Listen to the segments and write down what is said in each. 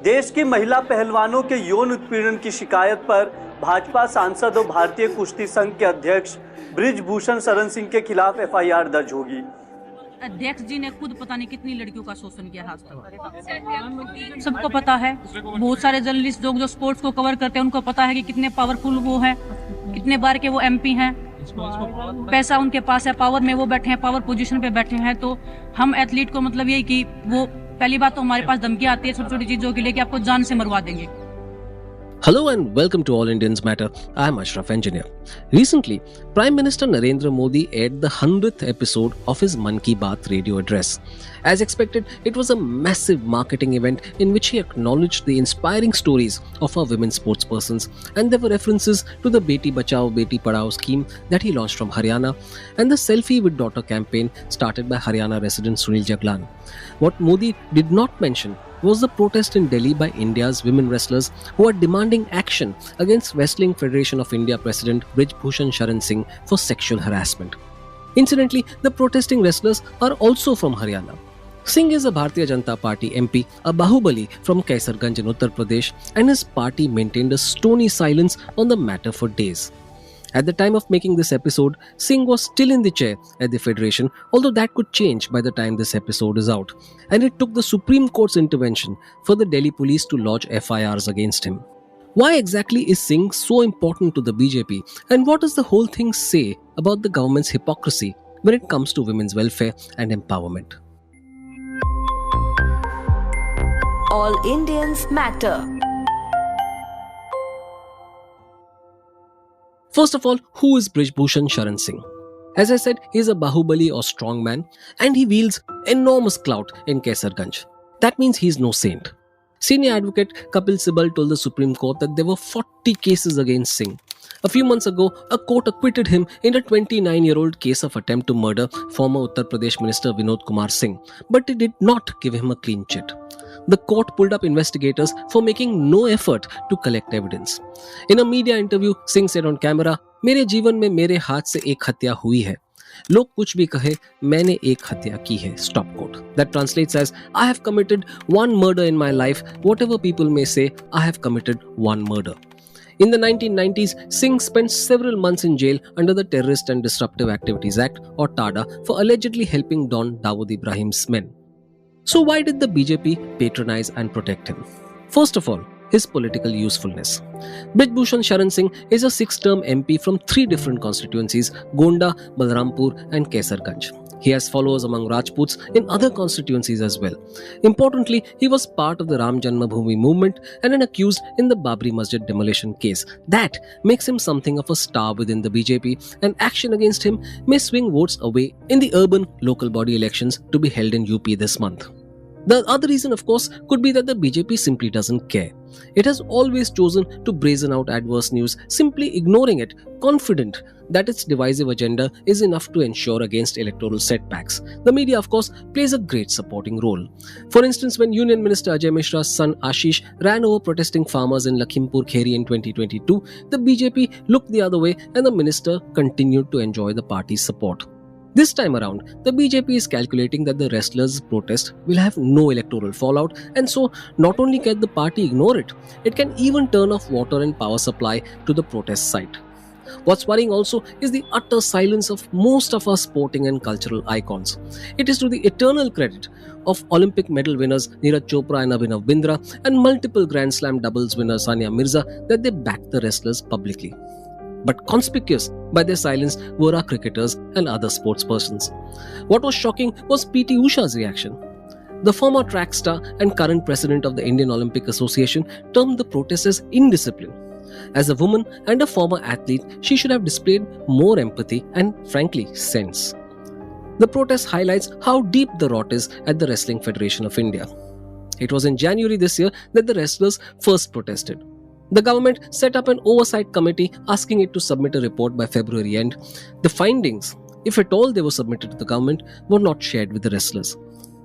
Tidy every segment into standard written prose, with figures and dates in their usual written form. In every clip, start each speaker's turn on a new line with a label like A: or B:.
A: देश की महिला पहलवानों के यौन उत्पीड़न की शिकायत पर भाजपा सांसद और भारतीय कुश्ती संघ के अध्यक्ष ब्रिज भूषण शरण सिंह के खिलाफ एफआईआर दर्ज होगी।
B: अध्यक्ष जी ने खुद पता नहीं कितनी लड़कियों का शोषण किया आज तक, सबको पता है। बहुत सारे जर्नलिस्ट लोग जो स्पोर्ट्स को कवर करते हैं उनको पता है कि कितने पावरफुल वो है, कितने बार के वो एमपी हैं, पैसा उनके पास है, पावर में वो बैठे हैं, पावर पोजीशन पे बैठे हैं। तो हम एथलीट को मतलब यही कि वो पहली बात तो हमारे पास धमकी आती है छोटी छोटी चीजों के लिए कि आपको जान से मरवा देंगे।
C: Hello and welcome to All Indians Matter. I am Ashraf Engineer. Recently, Prime Minister Narendra Modi aired the 100th episode of his Mann Ki Baat radio address. As expected, it was a massive marketing event in which he acknowledged the inspiring stories of our women sportspersons, and there were references to the Beti Bachao Beti Padhao scheme that he launched from Haryana and the Selfie with Daughter campaign started by Haryana resident Sunil Jaglan. What Modi did not mention was the protest in Delhi by India's women wrestlers who are demanding action against Wrestling Federation of India President Brij Bhushan Singh for sexual harassment. Incidentally, the protesting wrestlers are also from Haryana. Singh is a Bharatiya Janata Party MP, a bahubali from Kaisarganj in Uttar Pradesh, and his party maintained a stony silence on the matter for days. At the time of making this episode, Singh was still in the chair at the Federation, although that could change by the time this episode is out. And it took the Supreme Court's intervention for the Delhi police to lodge FIRs against him. Why exactly is Singh so important to the BJP, and what does the whole thing say about the government's hypocrisy when it comes to women's welfare and empowerment?
D: All Indians matter.
C: First of all, who is Brij Bhushan Singh? As I said, he is a bahubali or strong man, and he wields enormous clout in Kaisarganj. That means he is no saint. Senior advocate Kapil Sibal told the Supreme Court that there were 40 cases against Singh. A few months ago, a court acquitted him in a 29-year-old case of attempt to murder former Uttar Pradesh Minister Vinod Kumar Singh, but it did not give him a clean chit. The court pulled up investigators for making no effort to collect evidence. In a media interview, Singh said on camera, "मेरे जीवन में मेरे हाथ से एक हत्या हुई है. लोग कुछ भी कहे, मैंने एक हत्या की है." Stop quote. That translates as, "I have committed one murder in my life. Whatever people may say, I have committed one murder." In the 1990s, Singh spent several months in jail under the Terrorist and Disruptive Activities Act, or TADA, for allegedly helping Don Dawood Ibrahim's men. So why did the BJP patronize and protect him? First of all, his political usefulness. Brij Bhushan Singh is a 6-term MP from 3 different constituencies, Gonda, Balrampur and Kaisarganj. He has followers among Rajputs in other constituencies as well. Importantly, he was part of the Ram Janmabhoomi movement and an accused in the Babri Masjid demolition case. That makes him something of a star within the BJP, and action against him may swing votes away in the urban local body elections to be held in UP this month. The other reason, of course, could be that the BJP simply doesn't care. It has always chosen to brazen out adverse news, simply ignoring it, confident that its divisive agenda is enough to ensure against electoral setbacks. The media, of course, plays a great supporting role. For instance, when Union Minister Ajay Mishra's son Ashish ran over protesting farmers in Lakhimpur Kheri in 2022, the BJP looked the other way and the minister continued to enjoy the party's support. This time around, the BJP is calculating that the wrestlers' protest will have no electoral fallout, and so not only can the party ignore it, it can even turn off water and power supply to the protest site. What's worrying also is the utter silence of most of our sporting and cultural icons. It is to the eternal credit of Olympic medal winners Neeraj Chopra and Abhinav Bindra and multiple Grand Slam doubles winner Sania Mirza that they backed the wrestlers publicly. But conspicuous by their silence were our cricketers and other sportspersons. What was shocking was PT Usha's reaction. The former track star and current president of the Indian Olympic Association termed the protest as indiscipline. As a woman and a former athlete, she should have displayed more empathy and, frankly, sense. The protest highlights how deep the rot is at the Wrestling Federation of India. It was in January this year that the wrestlers first protested. The government set up an oversight committee asking it to submit a report by February end. The findings, if at all they were submitted to the government, were not shared with the wrestlers.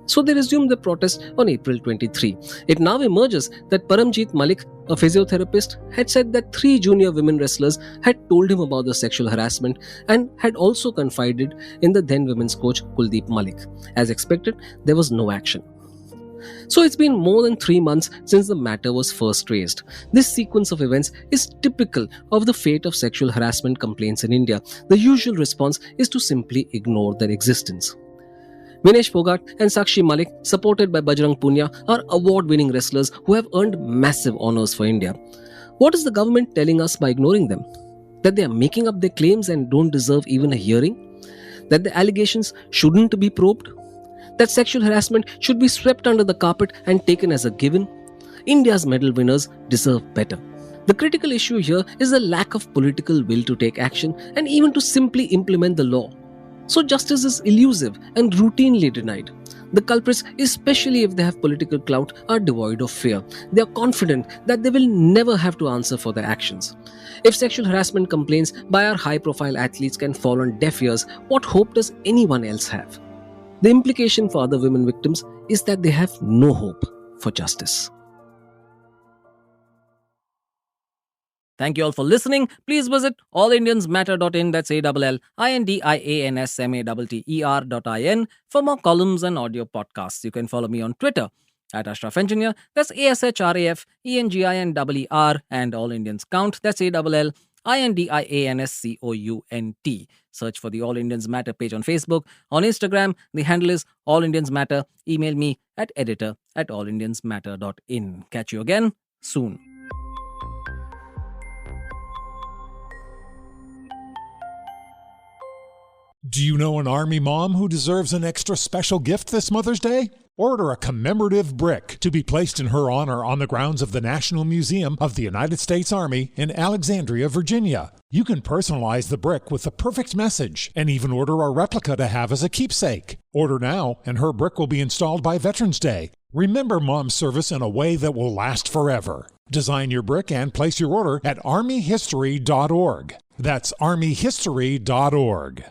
C: So they resumed the protest on April 23. It now emerges that Paramjeet Malik, a physiotherapist, had said that 3 junior women wrestlers had told him about the sexual harassment and had also confided in the then women's coach Kuldeep Malik. As expected, there was no action. So it's been more than 3 months since the matter was first raised. This sequence of events is typical of the fate of sexual harassment complaints in India. The usual response is to simply ignore their existence. Vinesh Phogat and Sakshi Malik, supported by Bajrang Punia, are award-winning wrestlers who have earned massive honours for India. What is the government telling us by ignoring them? That they are making up their claims and don't deserve even a hearing? That the allegations shouldn't be probed? That sexual harassment should be swept under the carpet and taken as a given? India's medal winners deserve better. The critical issue here is the lack of political will to take action and even to simply implement the law. So justice is elusive and routinely denied. The culprits, especially if they have political clout, are devoid of fear. They are confident that they will never have to answer for their actions. If sexual harassment complaints by our high-profile athletes can fall on deaf ears, what hope does anyone else have? The implication for other women victims is that they have no hope for justice.
E: Thank you all for listening. Please visit allindiansmatter.in, that's ALLINDIANSMATTER.in for more columns and audio podcasts. You can follow me on Twitter at Ashraf Engineer, that's ASHRAFENGINER, and All Indians Count, that's ALLINDIANSCOUNT. Search for the All Indians Matter page on Facebook. On Instagram, the handle is All Indians Matter. Email me at editor@allindiansmatter.in. Catch you again soon.
F: Do you know an Army mom who deserves an extra special gift this Mother's Day? Order a commemorative brick to be placed in her honor on the grounds of the National Museum of the United States Army in Alexandria, Virginia. You can personalize the brick with the perfect message and even order a replica to have as a keepsake. Order now and her brick will be installed by Veterans Day. Remember Mom's service in a way that will last forever. Design your brick and place your order at armyhistory.org. That's armyhistory.org.